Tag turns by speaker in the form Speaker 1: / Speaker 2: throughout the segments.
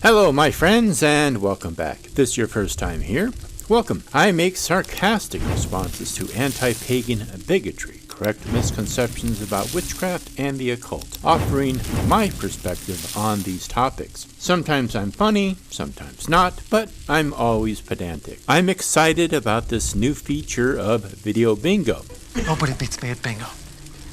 Speaker 1: Hello, my friends, and welcome back. If this is your first time here, welcome. I make sarcastic responses to anti-pagan bigotry, correct misconceptions about witchcraft and the occult, offering my perspective on these topics. Sometimes I'm funny, sometimes not, but I'm always pedantic. I'm excited about this new feature of Video Bingo.
Speaker 2: Nobody beats me at bingo.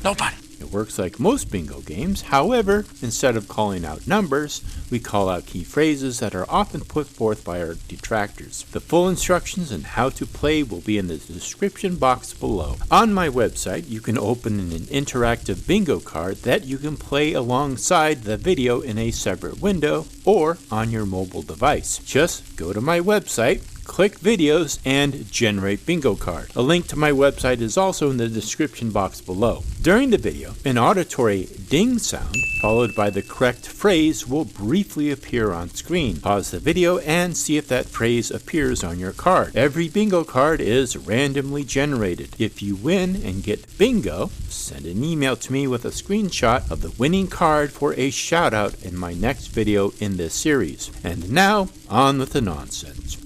Speaker 2: Nobody.
Speaker 1: It works like most bingo games. However, instead of calling out numbers, we call out key phrases that are often put forth by our detractors. The full instructions on how to play will be in the description box below. On my website, you can open an interactive bingo card that you can play alongside the video in a separate window or on your mobile device. Just go to my website, click videos, and generate bingo card. A link to my website is also in the description box below. During the video, an auditory ding sound followed by the correct phrase will briefly appear on screen. Pause the video and see if that phrase appears on your card. Every bingo card is randomly generated. If you win and get bingo, send an email to me with a screenshot of the winning card for a shout out in my next video in this series. And now, on with the nonsense.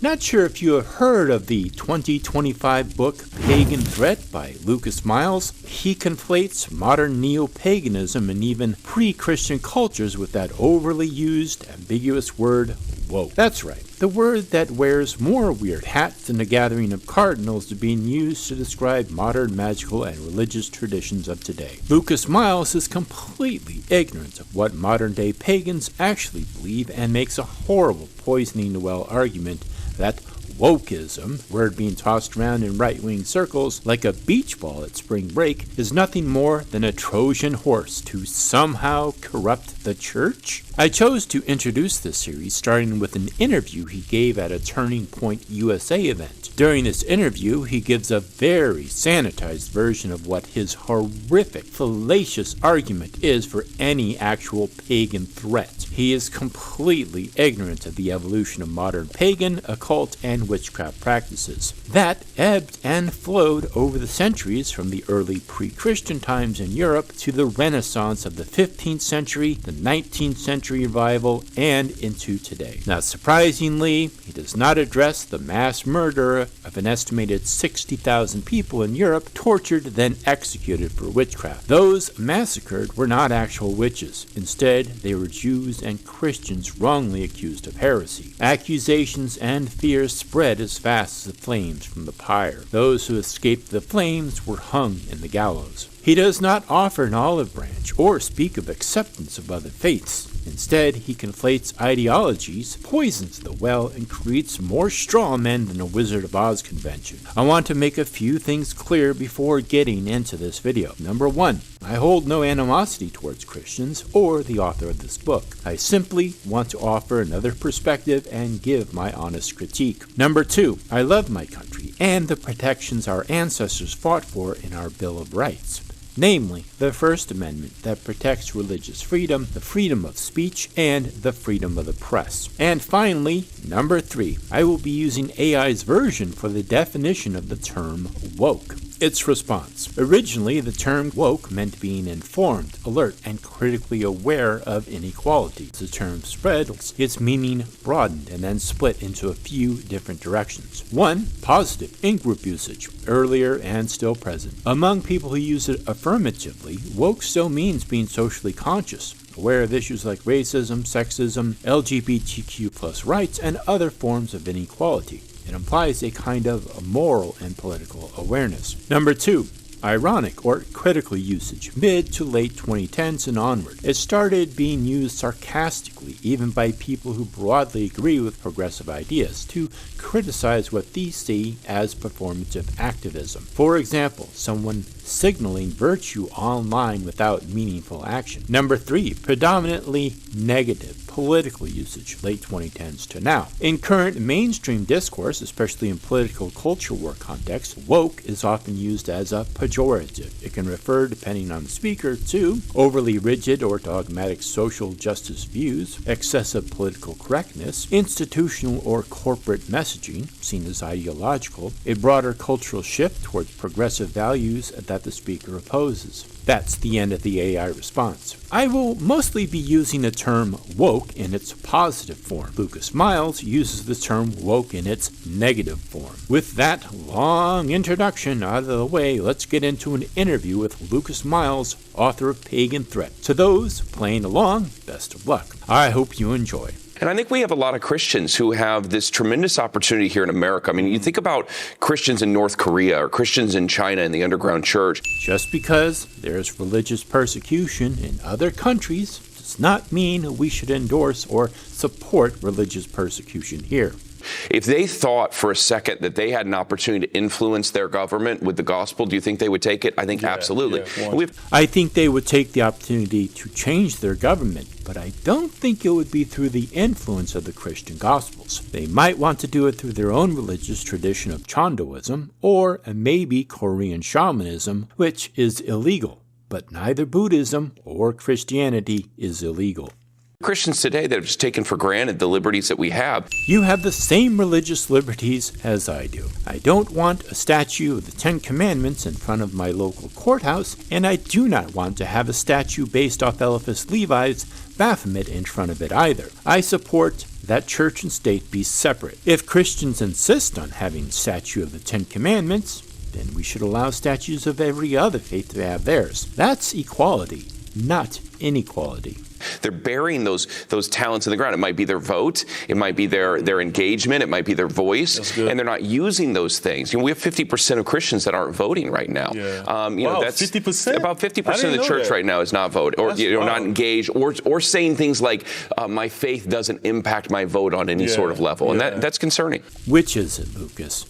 Speaker 1: Not sure if you have heard of the 2025 book Pagan Threat by Lucas Miles. He conflates modern neo-Paganism and even pre-Christian cultures with that overly used, ambiguous word, woke. That's right, the word that wears more weird hats than a gathering of cardinals being used to describe modern magical and religious traditions of today. Lucas Miles is completely ignorant of what modern-day pagans actually believe and makes a horrible poisoning the well argument that wokeism, word being tossed around in right-wing circles like a beach ball at spring break, is nothing more than a Trojan horse to somehow corrupt the church? I chose to introduce this series starting with an interview he gave at a Turning Point USA event. During this interview, he gives a very sanitized version of what his horrific, fallacious argument is for any actual pagan threat. He is completely ignorant of the evolution of modern pagan, occult, and witchcraft practices that ebbed and flowed over the centuries from the early pre-Christian times in Europe to the Renaissance of the 15th century, the 19th century revival, and into today. Not surprisingly, he does not address the mass murder of an estimated 60,000 people in Europe tortured then executed for witchcraft. Those massacred were not actual witches. Instead, they were Jews and Christians wrongly accused of heresy. Accusations and fears spread as fast as the flames from the pyre. Those who escaped the flames were hung in the gallows. He does not offer an olive branch or speak of acceptance of other faiths. Instead, he conflates ideologies, poisons the well, and creates more straw men than a Wizard of Oz convention. I want to make a few things clear before getting into this video. Number one, I hold no animosity towards Christians or the author of this book. I simply want to offer another perspective and give my honest critique. Number two, I love my country and the protections our ancestors fought for in our Bill of Rights. Namely, the First Amendment that protects religious freedom, the freedom of speech, and the freedom of the press. And finally, number three, I will be using AI's version for the definition of the term woke. Its response. Originally, the term woke meant being informed, alert, and critically aware of inequality. As the term spread, its meaning broadened and then split into a few different directions. One, positive, in-group usage, earlier and still present. Among people who use it affirmatively, woke still means being socially conscious, aware of issues like racism, sexism, LGBTQ+ rights, and other forms of inequality. It implies a kind of moral and political awareness. Number two, ironic or critical usage, mid to late 2010s and onward. It started being used sarcastically, even by people who broadly agree with progressive ideas, to criticize what these see as performative activism. For example, someone signaling virtue online without meaningful action. Number 3, predominantly negative political usage, late 2010s to now. In current mainstream discourse, especially in political culture war context, woke is often used as a pejorative. It can refer, depending on the speaker, to overly rigid or dogmatic social justice views, excessive political correctness, institutional or corporate messaging, seen as ideological, a broader cultural shift towards progressive values that the speaker opposes. That's the end of the AI response. I will mostly be using the term woke in its positive form. Lucas Miles uses the term woke in its negative form. With that long introduction out of the way, let's get into an interview with Lucas Miles, author of Pagan Threat. To those playing along, best of luck. I hope you enjoy.
Speaker 3: And I think we have a lot of Christians who have this tremendous opportunity here in America. I mean, you think about Christians in North Korea or Christians in China in the underground church.
Speaker 1: Just because there's religious persecution in other countries does not mean we should endorse or support religious persecution here.
Speaker 3: If they thought for a second that they had an opportunity to influence their government with the gospel, do you think they would take it? I think absolutely.
Speaker 1: I think they would take the opportunity to change their government, but I don't think it would be through the influence of the Christian Gospels. They might want to do it through their own religious tradition of Chindoism, or maybe Korean shamanism, which is illegal. But neither Buddhism or Christianity is illegal.
Speaker 3: Christians today that have just taken for granted the liberties that we have.
Speaker 1: You have the same religious liberties as I do. I don't want a statue of the Ten Commandments in front of my local courthouse, and I do not want to have a statue based off Eliphas Levi's Baphomet in front of it either. I support that church and state be separate. If Christians insist on having a statue of the Ten Commandments, then we should allow statues of every other faith to have theirs. That's equality, not inequality.
Speaker 3: They're burying those talents in the ground. It might be their vote, it might be their engagement, it might be their voice, and they're not using those things. You know, we have 50% of Christians that aren't voting right now.
Speaker 4: Yeah.
Speaker 3: That's
Speaker 4: 50%?
Speaker 3: About 50% of the church right now is not voting, or not engaged, or saying things like, "My faith doesn't impact my vote on any sort of level," and that's concerning.
Speaker 1: Which is it, Lucas?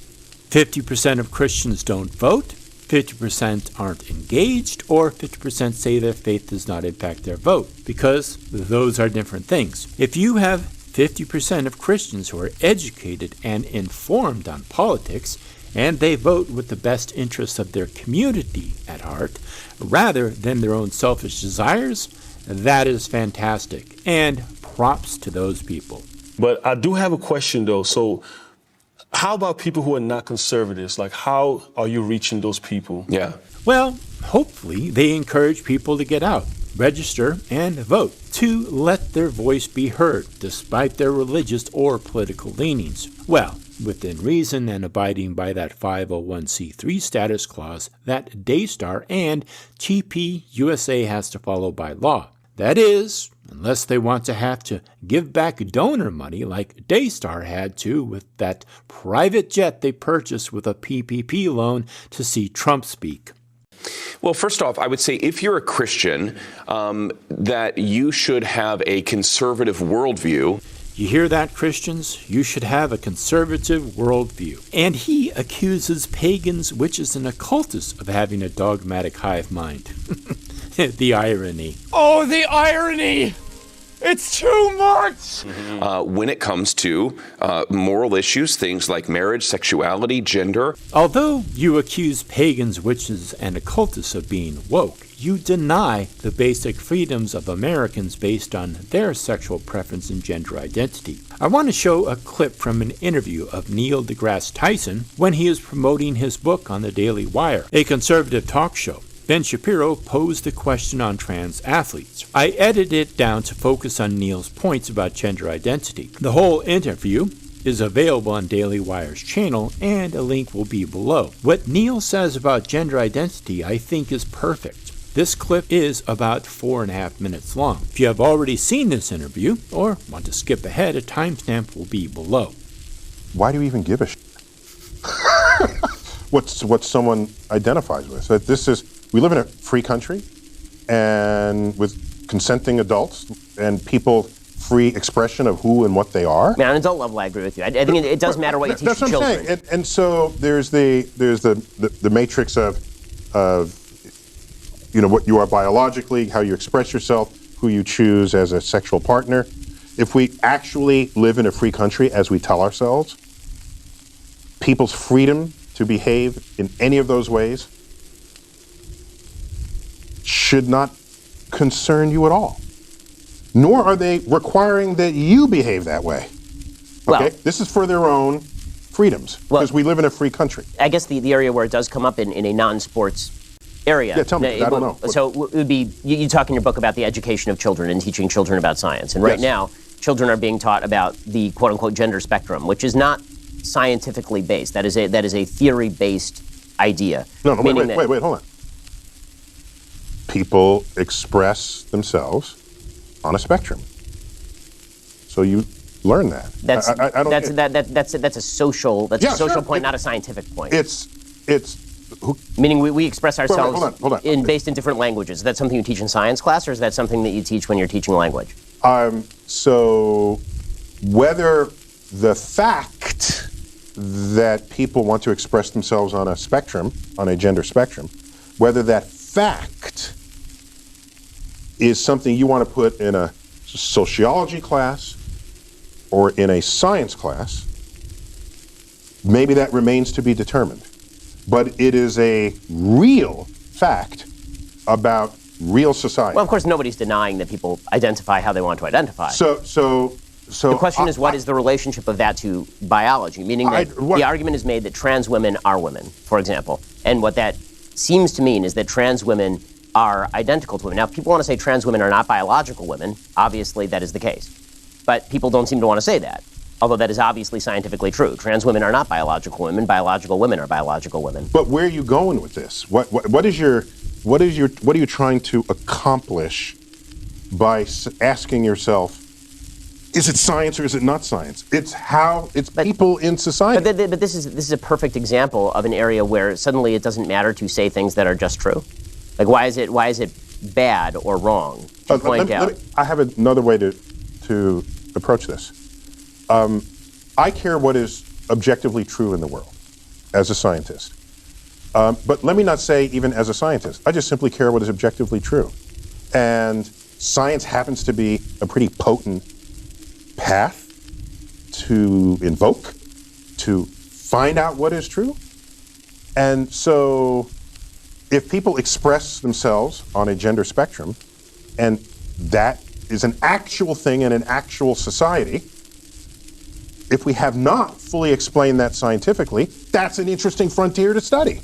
Speaker 1: 50% of Christians don't vote, 50% aren't engaged, or 50% say their faith does not impact their vote, because those are different things. If you have 50% of Christians who are educated and informed on politics, and they vote with the best interests of their community at heart, rather than their own selfish desires, that is fantastic, and props to those people.
Speaker 4: But I do have a question, though. So how about people who are not conservatives? Like, how are you reaching those people?
Speaker 3: Yeah.
Speaker 1: Well, hopefully they encourage people to get out, register, and vote, to let their voice be heard, despite their religious or political leanings. Well, within reason and abiding by that 501c3 status clause that DayStar and TPUSA has to follow by law. That is, unless they want to have to give back donor money like DayStar had to with that private jet they purchased with a PPP loan to see Trump speak.
Speaker 3: Well, first off, I would say if you're a Christian, that you should have a conservative worldview.
Speaker 1: You hear that, Christians? You should have a conservative worldview. And he accuses pagans, witches, and occultists of having a dogmatic hive mind. The irony.
Speaker 5: Oh, the irony! It's too much!
Speaker 3: When it comes to moral issues, things like marriage, sexuality, gender.
Speaker 1: Although you accuse pagans, witches, and occultists of being woke, you deny the basic freedoms of Americans based on their sexual preference and gender identity. I want to show a clip from an interview of Neil deGrasse Tyson when he is promoting his book on the Daily Wire, a conservative talk show. Ben Shapiro posed the question on trans athletes. I edited it down to focus on Neil's points about gender identity. The whole interview is available on Daily Wire's channel, and a link will be below. What Neil says about gender identity I think is perfect. This clip is about 4.5 minutes long. If you have already seen this interview, or want to skip ahead, a timestamp will be below.
Speaker 6: Why do you even give a shit? What someone identifies with? So we live in a free country, and with consenting adults and people free expression of who and what they are.
Speaker 7: Man, on an adult level, I agree with you. I think it does matter what you teach your children.
Speaker 6: That's what I'm saying. And so there's the matrix of what you are biologically, how you express yourself, who you choose as a sexual partner. If we actually live in a free country, as we tell ourselves, people's freedom to behave in any of those ways should not concern you at all. Nor are they requiring that you behave that way. Okay? This is for their own freedoms, because we live in a free country.
Speaker 7: I guess the area where it does come up in a non-sports area.
Speaker 6: Yeah, tell me. I don't know.
Speaker 7: So it would be, you talk in your book about the education of children and teaching children about science. And right now, children are being taught about the quote-unquote gender spectrum, which is not scientifically based. That is a theory-based idea.
Speaker 6: No, wait, hold on. People express themselves on a spectrum. So you learn that. That's a social point, not a scientific point. Meaning we express ourselves hold on. Based in different languages. Is that something you teach in science class, or is that something that you teach when you're teaching language? So whether the fact that people want to express themselves on a spectrum, on a gender spectrum, whether that fact is something you want to put in a sociology class or in a science class, maybe that remains to be determined. But it is a real fact about real society.
Speaker 7: Well, of course, nobody's denying that people identify how they want to identify.
Speaker 6: So
Speaker 7: the question is, what is the relationship of that to biology? Meaning that the argument is made that trans women are women, for example. And what that seems to mean is that trans women are identical to women. Now, if people want to say trans women are not biological women, obviously that is the case. But people don't seem to want to say that, although that is obviously scientifically true. Trans women are not biological women. Biological women are biological women.
Speaker 6: But where are you going with this? What are you trying to accomplish by asking yourself, is it science or is it not science? It's people in society.
Speaker 7: But this is a perfect example of an area where suddenly it doesn't matter to say things that are just true. Like, why is it bad or wrong to point out?
Speaker 6: I have another way to approach this. I care what is objectively true in the world as a scientist. But let me not say even as a scientist. I just simply care what is objectively true. And science happens to be a pretty potent path to invoke, to find out what is true. And so if people express themselves on a gender spectrum, and that is an actual thing in an actual society, if we have not fully explained that scientifically, that's an interesting frontier to study.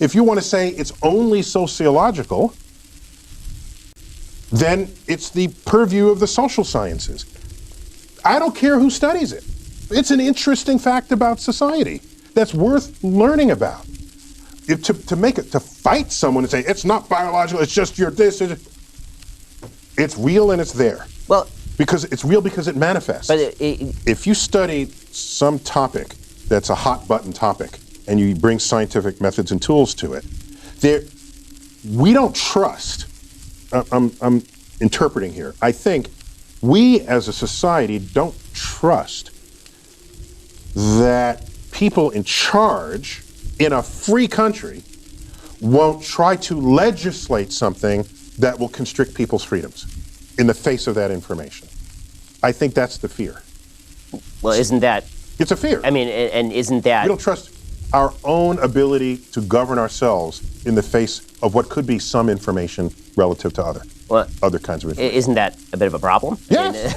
Speaker 6: If you want to say it's only sociological, then it's the purview of the social sciences. I don't care who studies it. It's an interesting fact about society that's worth learning about. To fight someone and say, it's not biological, it's just your this, it's real and it's there.
Speaker 7: Well,
Speaker 6: because it's real because it manifests.
Speaker 7: But
Speaker 6: if you study some topic that's a hot button topic and you bring scientific methods and tools to it, we don't trust, I'm interpreting here, I think we as a society don't trust that people in charge in a free country won't try to legislate something that will constrict people's freedoms in the face of that information. I think that's the fear.
Speaker 7: Well, isn't that...
Speaker 6: It's a fear.
Speaker 7: I mean, and isn't that...
Speaker 6: We don't trust our own ability to govern ourselves in the face of what could be some information relative to other kinds of information.
Speaker 7: Isn't that a bit of a problem?
Speaker 6: Yes.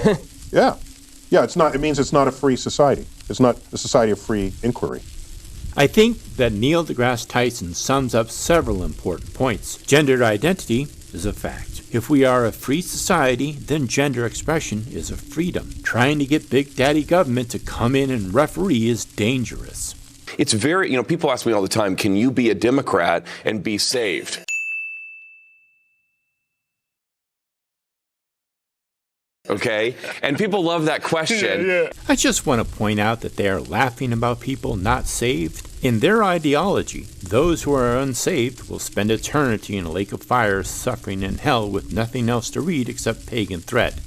Speaker 6: Yeah, it's not. It means it's not a free society. It's not a society of free inquiry.
Speaker 1: I think that Neil deGrasse Tyson sums up several important points. Gender identity is a fact. If we are a free society, then gender expression is a freedom. Trying to get Big Daddy government to come in and referee is dangerous.
Speaker 3: It's very, people ask me all the time, can you be a Democrat and be saved? Okay? And people love that question.
Speaker 1: I just want to point out that they are laughing about people not saved. In their ideology, those who are unsaved will spend eternity in a lake of fire suffering in hell with nothing else to read except Pagan Threat.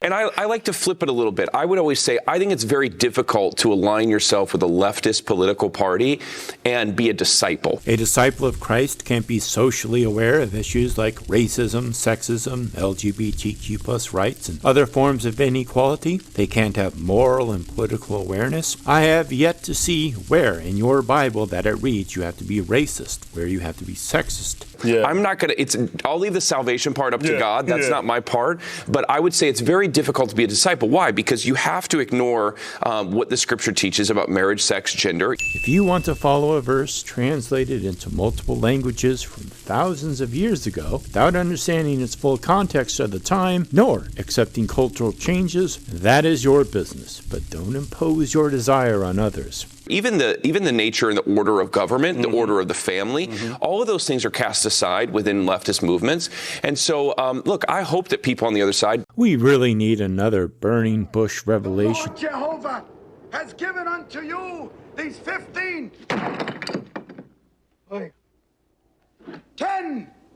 Speaker 3: And I like to flip it a little bit. I would always say, I think it's very difficult to align yourself with a leftist political party and be a disciple.
Speaker 1: A disciple of Christ can't be socially aware of issues like racism, sexism, LGBTQ plus rights, and other forms of inequality. They can't have moral and political awareness. I have yet to see where in your Bible that it reads you have to be racist, where you have to be sexist.
Speaker 3: Yeah. I'm not going to, I'll leave the salvation part up to God. That's not my part. But I would say it's very difficult to be a disciple. Why? Because you have to ignore what the scripture teaches about marriage, sex, gender.
Speaker 1: If you want to follow a verse translated into multiple languages from thousands of years ago without understanding its full context at the time, nor accepting cultural changes, that is your business. But don't impose your desire on others.
Speaker 3: Even the nature and the order of government, the order of the family, all of those things are cast aside within leftist movements. And so, look, I hope that people on the other side...
Speaker 1: We really need another burning bush revelation.
Speaker 8: Lord Jehovah has given unto you these 15...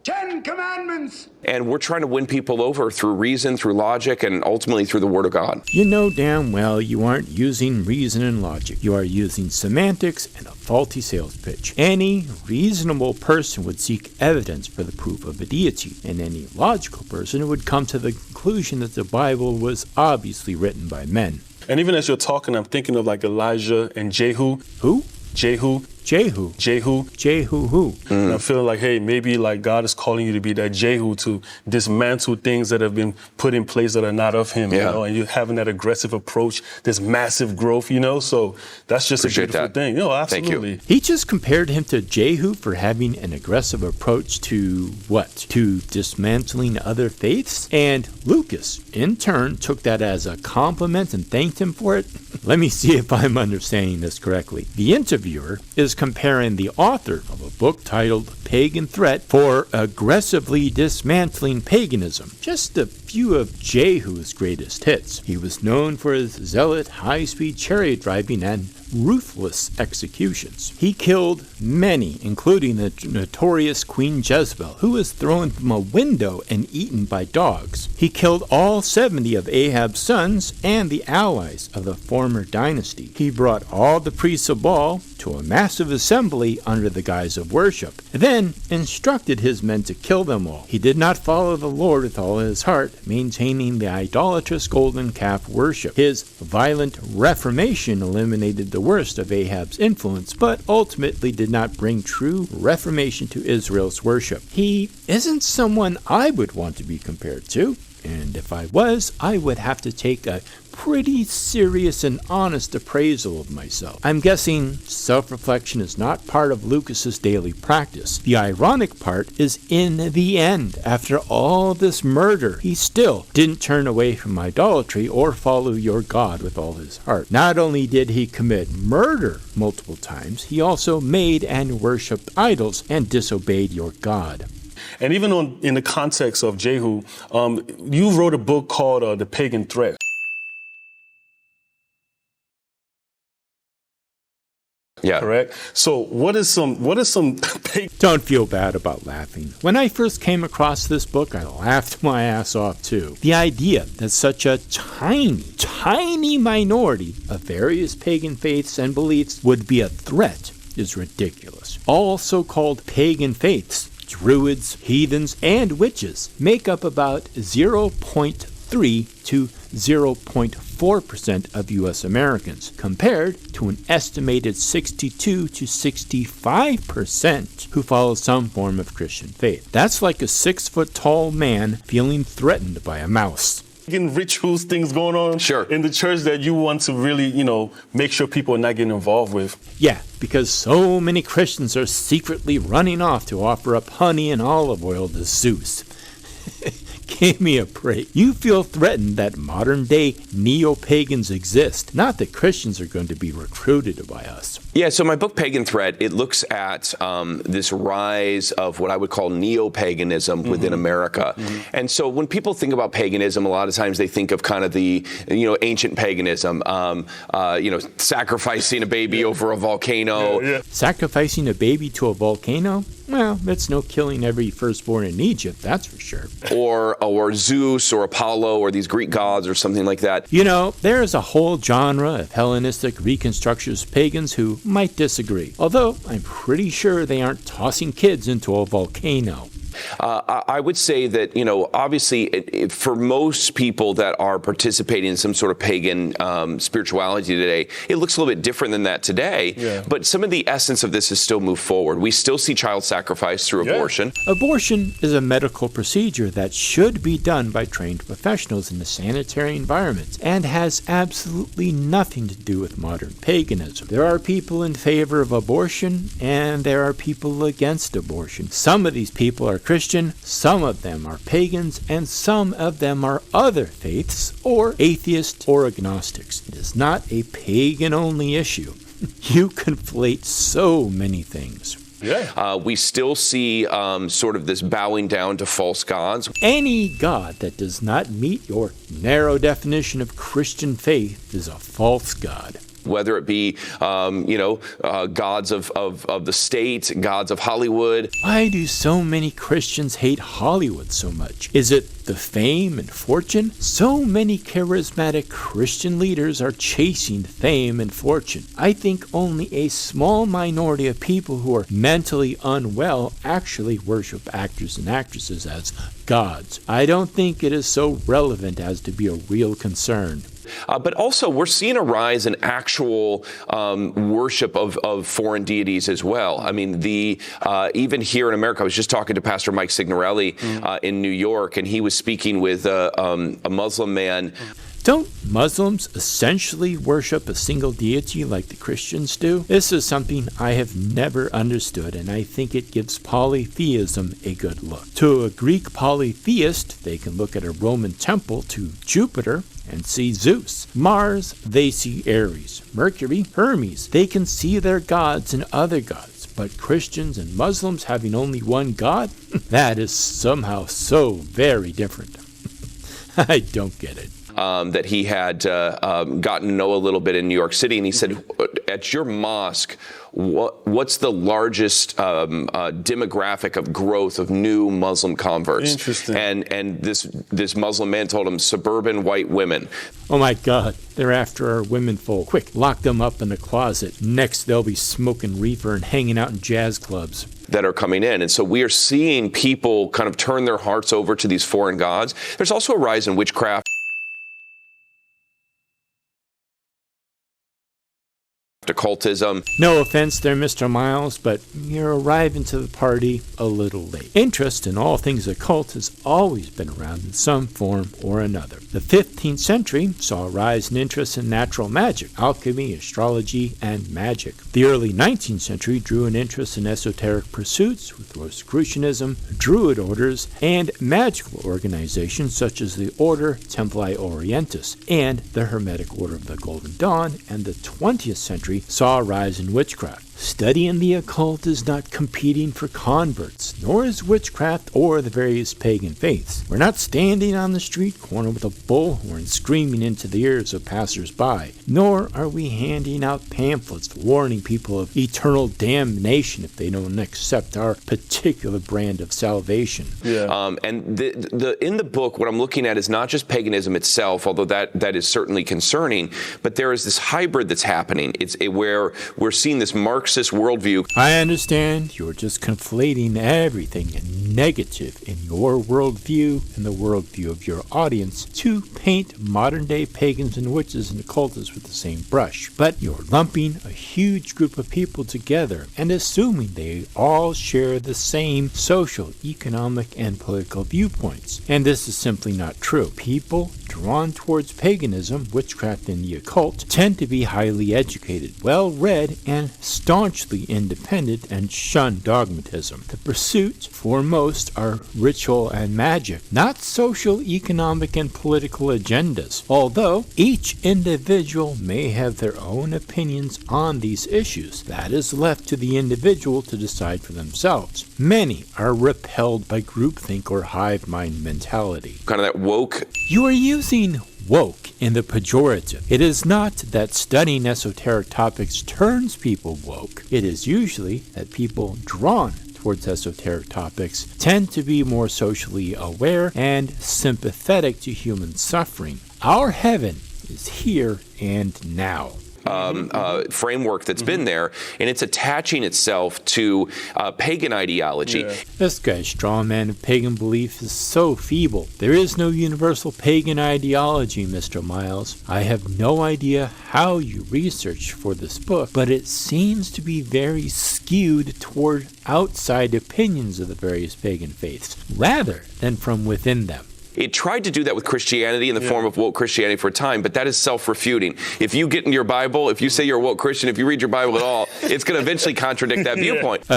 Speaker 8: 10 commandments.
Speaker 3: And we're trying to win people over through reason, through logic, and ultimately through the Word of God.
Speaker 1: You know damn well you aren't using reason and logic. You are using semantics and a faulty sales pitch. Any reasonable person would seek evidence for the proof of a deity, and any logical person would come to the conclusion that the Bible was obviously written by men.
Speaker 4: And even as you're talking, I'm thinking of like Elijah and Jehu.
Speaker 1: Who?
Speaker 4: Jehu.
Speaker 1: Jehu.
Speaker 4: Jehu.
Speaker 1: Jehu who?
Speaker 4: And I'm feeling like, hey, maybe like God is calling you to be that Jehu, to dismantle things that have been put in place that are not of him, you know, and you're having that aggressive approach, this massive growth, you know, so that's just
Speaker 3: Appreciate
Speaker 4: a beautiful thing. You know, absolutely.
Speaker 3: Thank you.
Speaker 1: He just compared him to Jehu for having an aggressive approach to what? To dismantling other faiths? And Lucas, in turn, took that as a compliment and thanked him for it? Let me see if I'm understanding this correctly. The interviewer is comparing the author of a book titled Pagan Threat for aggressively dismantling paganism. Just a few of Jehu's greatest hits. He was known for his zealot, high-speed chariot driving and ruthless executions. He killed many, including the notorious Queen Jezebel, who was thrown from a window and eaten by dogs. He killed all 70 of Ahab's sons and the allies of the former dynasty. He brought all the priests of Baal to a massive assembly under the guise of worship, then instructed his men to kill them all. He did not follow the Lord with all his heart, maintaining the idolatrous golden calf worship. His violent reformation eliminated the worst of Ahab's influence, but ultimately did not bring true reformation to Israel's worship. He isn't someone I would want to be compared to, and if I was, I would have to take a pretty serious and honest appraisal of myself. I'm guessing self-reflection is not part of Lucas's daily practice. The ironic part is in the end, after all this murder, he still didn't turn away from idolatry or follow your God with all his heart. Not only did he commit murder multiple times, he also made and worshipped idols and disobeyed your God.
Speaker 4: And even in the context of Jehu, you wrote a book called The Pagan Threat.
Speaker 3: Yeah.
Speaker 4: Correct. So what is some
Speaker 1: Don't feel bad about laughing. When I first came across this book, I laughed my ass off too. The idea that such a tiny minority of various pagan faiths and beliefs would be a threat is ridiculous. All so-called pagan faiths, Druids, heathens, and witches make up about 0.3 to 0.4% of U.S. Americans, compared to an estimated 62 to 65% who follow some form of Christian faith. That's like a 6-foot-tall man feeling threatened by a mouse.
Speaker 4: Rituals, things going on in the church that you want to really, make sure people are not getting involved with.
Speaker 1: Yeah, because so many Christians are secretly running off to offer up honey and olive oil to Zeus. Give me a break. You feel threatened that modern-day neo-pagans exist, not that Christians are going to be recruited by us.
Speaker 3: Yeah, so my book, Pagan Threat, it looks at this rise of what I would call neo-paganism within America. And so when people think about paganism, a lot of times they think of kind of the, ancient paganism, sacrificing a baby over a volcano.
Speaker 1: Sacrificing a baby to a volcano? Well, it's no killing every firstborn in Egypt, that's for sure.
Speaker 3: Or Zeus or Apollo or these Greek gods or something like that.
Speaker 1: You know, there is a whole genre of Hellenistic reconstructionist pagans who might disagree, although I'm pretty sure they aren't tossing kids into a volcano.
Speaker 3: I would say that, obviously, for most people that are participating in some sort of pagan spirituality today, it looks a little bit different than that today. Yeah. But some of the essence of this has still moved forward. We still see child sacrifice through abortion.
Speaker 1: Abortion is a medical procedure that should be done by trained professionals in a sanitary environment and has absolutely nothing to do with modern paganism. There are people in favor of abortion and there are people against abortion. Some of these people are Christian, some of them are pagans, and some of them are other faiths, or atheists, or agnostics. It is not a pagan-only issue. You conflate so many things.
Speaker 3: Yeah. We still see sort of this bowing down to false gods.
Speaker 1: Any god that does not meet your narrow definition of Christian faith is a false god.
Speaker 3: Whether it be, gods of the state, gods of Hollywood.
Speaker 1: Why do so many Christians hate Hollywood so much? Is it the fame and fortune? So many charismatic Christian leaders are chasing fame and fortune. I think only a small minority of people who are mentally unwell actually worship actors and actresses as gods. I don't think it is so relevant as to be a real concern.
Speaker 3: But also, we're seeing a rise in actual worship of foreign deities as well. I mean, even here in America, I was just talking to Pastor Mike Signorelli in New York, and he was speaking with a Muslim man.
Speaker 1: Don't Muslims essentially worship a single deity like the Christians do? This is something I have never understood, and I think it gives polytheism a good look. To a Greek polytheist, they can look at a Roman temple to Jupiter and see Zeus. Mars, they see Ares. Mercury, Hermes. They can see their gods and other gods. But Christians and Muslims having only one God? That is somehow so very different. I don't get it.
Speaker 3: That he had gotten to know a little bit in New York City, and he said, at your mosque, what's the largest demographic of growth of new Muslim converts?
Speaker 4: Interesting.
Speaker 3: And this Muslim man told him, suburban white women.
Speaker 1: Oh my God, they're after our women folk. Quick, lock them up in a closet. Next, they'll be smoking reefer and hanging out in jazz clubs.
Speaker 3: That are coming in. And so we are seeing people kind of turn their hearts over to these foreign gods. There's also a rise in witchcraft. Occultism.
Speaker 1: No offense there, Mr. Miles, but you're arriving to the party a little late. Interest in all things occult has always been around in some form or another. The 15th century saw a rise in interest in natural magic, alchemy, astrology, and magic. The early 19th century drew an interest in esoteric pursuits with Rosicrucianism, Druid orders, and magical organizations such as the Order Templi Orientis and the Hermetic Order of the Golden Dawn, and the 20th century saw a rise in witchcraft. Studying the occult is not competing for converts, nor is witchcraft or the various pagan faiths. We're not standing on the street corner with a bullhorn screaming into the ears of passers-by, nor are we handing out pamphlets warning people of eternal damnation if they don't accept our particular brand of salvation.
Speaker 3: Yeah. And in the book, what I'm looking at is not just paganism itself, although that is certainly concerning, but there is this hybrid that's happening. It's where we're seeing this Marxist worldview.
Speaker 1: I understand you're just conflating everything negative in your worldview and the worldview of your audience to paint modern-day pagans and witches and occultists with the same brush. But you're lumping a huge group of people together and assuming they all share the same social, economic, and political viewpoints. And this is simply not true. People drawn towards paganism, witchcraft, and the occult tend to be highly educated, well-read, and staunchly independent and shun dogmatism. The pursuits for most are ritual and magic, not social, economic, and political agendas. Although each individual may have their own opinions on these issues, that is left to the individual to decide for themselves. Many are repelled by groupthink or hive mind mentality.
Speaker 3: Kind of that woke.
Speaker 1: You are using woke in the pejorative. It is not that studying esoteric topics turns people woke. It is usually that people drawn towards esoteric topics tend to be more socially aware and sympathetic to human suffering. Our heaven is here and now.
Speaker 3: Framework that's been there, and it's attaching itself to pagan ideology.
Speaker 1: Yeah. This guy's straw man of pagan belief is so feeble. There is no universal pagan ideology, Mr. Miles. I have no idea how you researched for this book, but it seems to be very skewed toward outside opinions of the various pagan faiths, rather than from within them.
Speaker 3: It tried to do that with Christianity in the form of woke Christianity for a time, but that is self-refuting. If you get in your Bible, if you say you're a woke Christian, if you read your Bible at all, it's going to eventually contradict that viewpoint.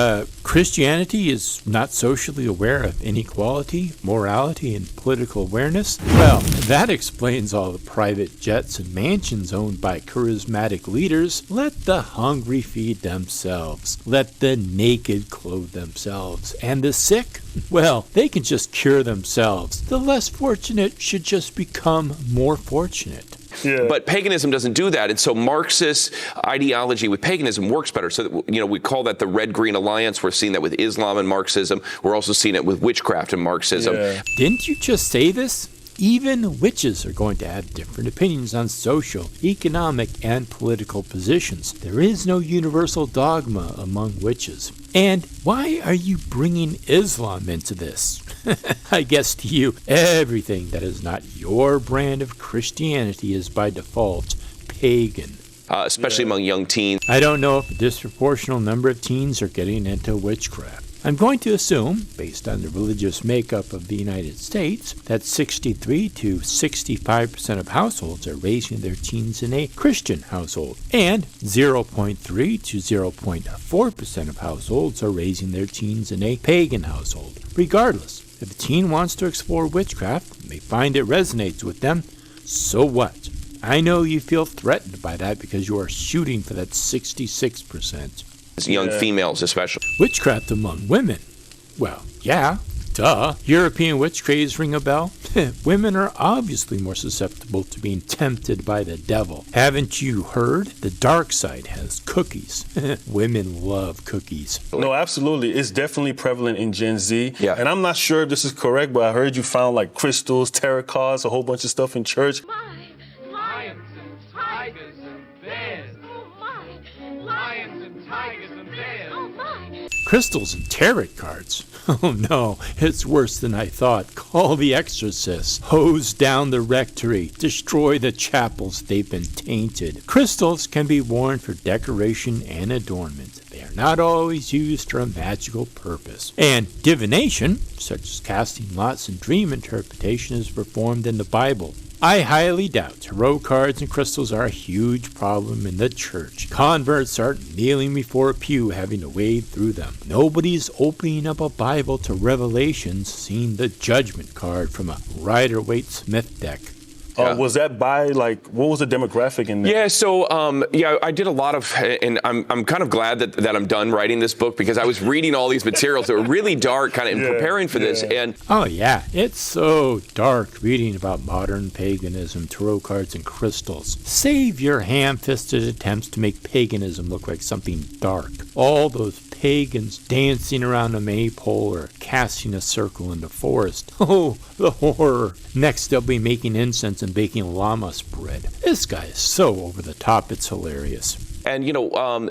Speaker 1: Christianity is not socially aware of inequality, morality, and political awareness? Well, that explains all the private jets and mansions owned by charismatic leaders. Let the hungry feed themselves. Let the naked clothe themselves. And the sick? Well, they can just cure themselves. The less fortunate should just become more fortunate.
Speaker 3: Yeah. But paganism doesn't do that, and so Marxist ideology with paganism works better. So that, we call that the Red-Green Alliance. We're seeing that with Islam and Marxism. We're also seeing it with witchcraft and Marxism.
Speaker 1: Yeah. Didn't you just say this? Even witches are going to have different opinions on social, economic, and political positions. There is no universal dogma among witches. And why are you bringing Islam into this? I guess to you, everything that is not your brand of Christianity is by default pagan.
Speaker 3: Especially among young teens.
Speaker 1: I don't know if a disproportionate number of teens are getting into witchcraft. I'm going to assume, based on the religious makeup of the United States, that 63 to 65% of households are raising their teens in a Christian household, and 0.3 to 0.4% of households are raising their teens in a pagan household. Regardless, if a teen wants to explore witchcraft and they find it resonates with them, so what? I know you feel threatened by that because you are shooting for that 66%.
Speaker 3: Young females especially.
Speaker 1: Witchcraft among women? Well, yeah, duh. European witch craze ring a bell? Women are obviously more susceptible to being tempted by the devil. Haven't you heard? The dark side has cookies. Women love cookies.
Speaker 4: No, absolutely. It's definitely prevalent in Gen Z.
Speaker 3: Yeah.
Speaker 4: And I'm not sure if this is correct, but I heard you found like crystals, tarot cards, a whole bunch of stuff in church.
Speaker 5: Lions and tigers and bears.
Speaker 9: Oh my!
Speaker 5: Lions and tigers and bears.
Speaker 9: Oh my!
Speaker 1: Crystals and tarot cards? Oh no, it's worse than I thought. Call the exorcists. Hose down the rectory. Destroy the chapels. They've been tainted. Crystals can be worn for decoration and adornment. They are not always used for a magical purpose. And divination, such as casting lots and dream interpretation, is performed in the Bible. I highly doubt tarot cards and crystals are a huge problem in the church. Converts aren't kneeling before a pew having to wade through them. Nobody's opening up a Bible to Revelations seeing the judgment card from a Rider-Waite Smith deck.
Speaker 4: Was that by, like, what was the demographic in there?
Speaker 3: Yeah, so, I did a lot of, and I'm kind of glad that I'm done writing this book because I was reading all these materials that were really dark kind of in preparing for this. And
Speaker 1: oh, yeah, it's so dark reading about modern paganism, tarot cards, and crystals. Save your ham-fisted attempts to make paganism look like something dark. All those pagans dancing around a maypole or casting a circle in the forest. Oh, the horror. Next, they'll be making incense and baking llamas bread. This guy is so over the top, it's hilarious.
Speaker 3: And,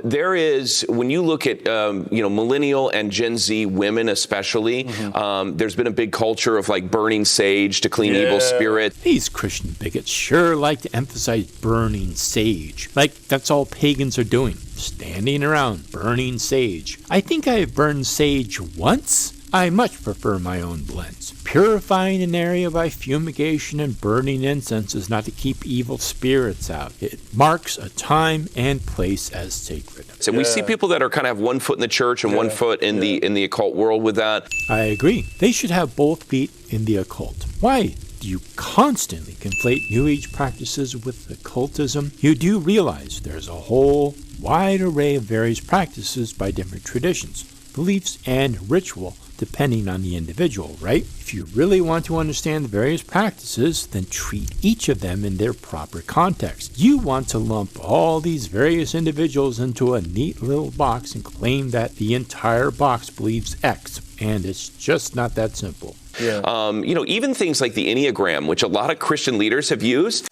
Speaker 3: there is, when you look at, millennial and Gen Z women especially, there's been a big culture of, like, burning sage to clean evil spirits.
Speaker 1: These Christian bigots sure like to emphasize burning sage. Like, that's all pagans are doing. Standing around burning sage. I think I have burned sage once. I much prefer my own blends. Purifying an area by fumigation and burning incense is not to keep evil spirits out. It marks a time and place as sacred.
Speaker 3: So we see people that are kind of have one foot in the church and one foot in the occult world with that.
Speaker 1: I agree. They should have both feet in the occult. Why do you constantly conflate New Age practices with occultism? You do realize there's a whole wide array of various practices by different traditions, beliefs, and ritual depending on the individual, right? If you really want to understand the various practices, then treat each of them in their proper context. You want to lump all these various individuals into a neat little box and claim that the entire box believes X, and it's just not that simple.
Speaker 3: Yeah. Even things like the Enneagram, which a lot of Christian leaders have used.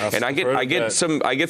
Speaker 3: And I get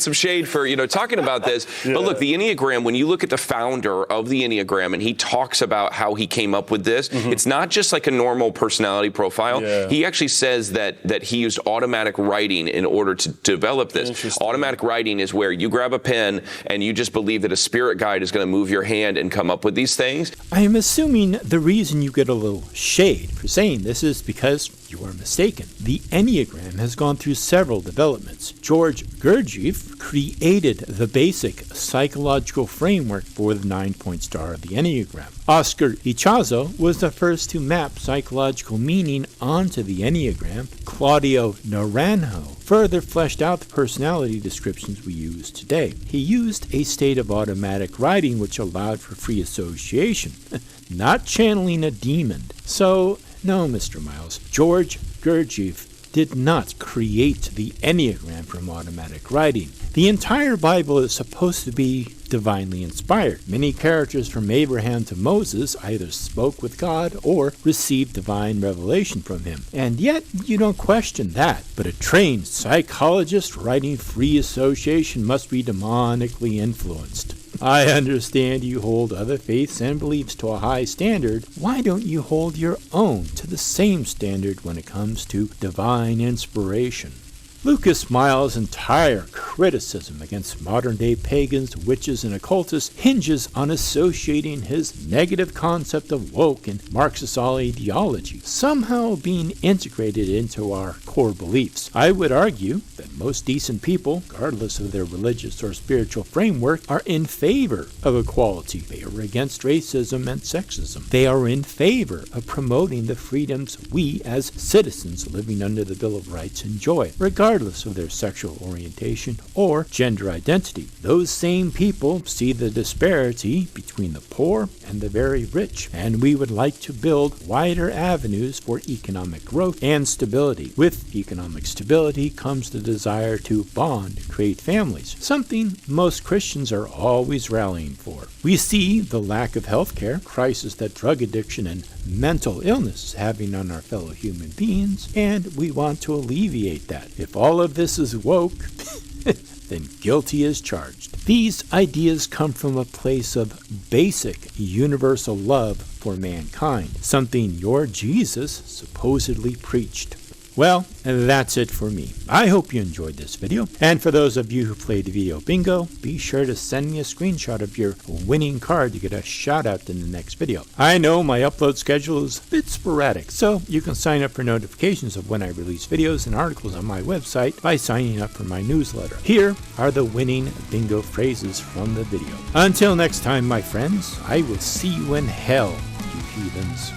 Speaker 3: some shade for talking about this. Yeah. But look, the Enneagram, when you look at the founder of the Enneagram and he talks about how he came up with this, it's not just like a normal personality profile. Yeah. He actually says that he used automatic writing in order to develop this. Automatic writing is where you grab a pen and you just believe that a spirit guide is going to move your hand and come up with these things.
Speaker 1: I am assuming the reason you get a little shade for saying this is because you are mistaken. The Enneagram has gone through several developments. George Gurdjieff created the basic psychological framework for the 9-point star of the Enneagram. Oscar Ichazo was the first to map psychological meaning onto the Enneagram. Claudio Naranjo further fleshed out the personality descriptions we use today. He used a state of automatic writing which allowed for free association, not channeling a demon. So, no, Mr. Miles, George Gurdjieff did not create the Enneagram from automatic writing. The entire Bible is supposed to be divinely inspired. Many characters from Abraham to Moses either spoke with God or received divine revelation from him. And yet, you don't question that. But a trained psychologist writing free association must be demonically influenced. I understand you hold other faiths and beliefs to a high standard. Why don't you hold your own to the same standard when it comes to divine inspiration? Lucas Miles' entire criticism against modern-day pagans, witches, and occultists hinges on associating his negative concept of woke and Marxist ideology somehow being integrated into our core beliefs. I would argue that most decent people, regardless of their religious or spiritual framework, are in favor of equality. They are against racism and sexism. They are in favor of promoting the freedoms we as citizens living under the Bill of Rights enjoy, regardless of their sexual orientation or gender identity. Those same people see the disparity between the poor and the very rich, and we would like to build wider avenues for economic growth and stability. With economic stability comes the desire to bond, create families, something most Christians are always rallying for. We see the lack of health care, crisis that drug addiction and mental illness is having on our fellow human beings, and we want to alleviate that. If all of this is woke, then guilty as charged. These ideas come from a place of basic universal love for mankind, something your Jesus supposedly preached. Well, that's it for me. I hope you enjoyed this video. And for those of you who played video bingo, be sure to send me a screenshot of your winning card to get a shout out in the next video. I know my upload schedule is a bit sporadic, so you can sign up for notifications of when I release videos and articles on my website by signing up for my newsletter. Here are the winning bingo phrases from the video. Until next time, my friends, I will see you in hell, you heathens.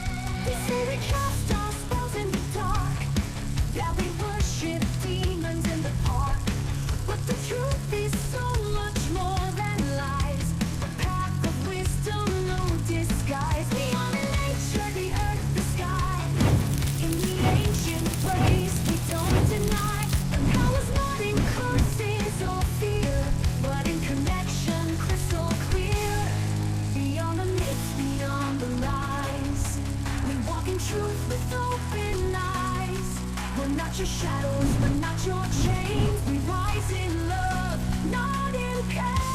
Speaker 9: Not your shadows, but not your chains. We rise in love, not in pain.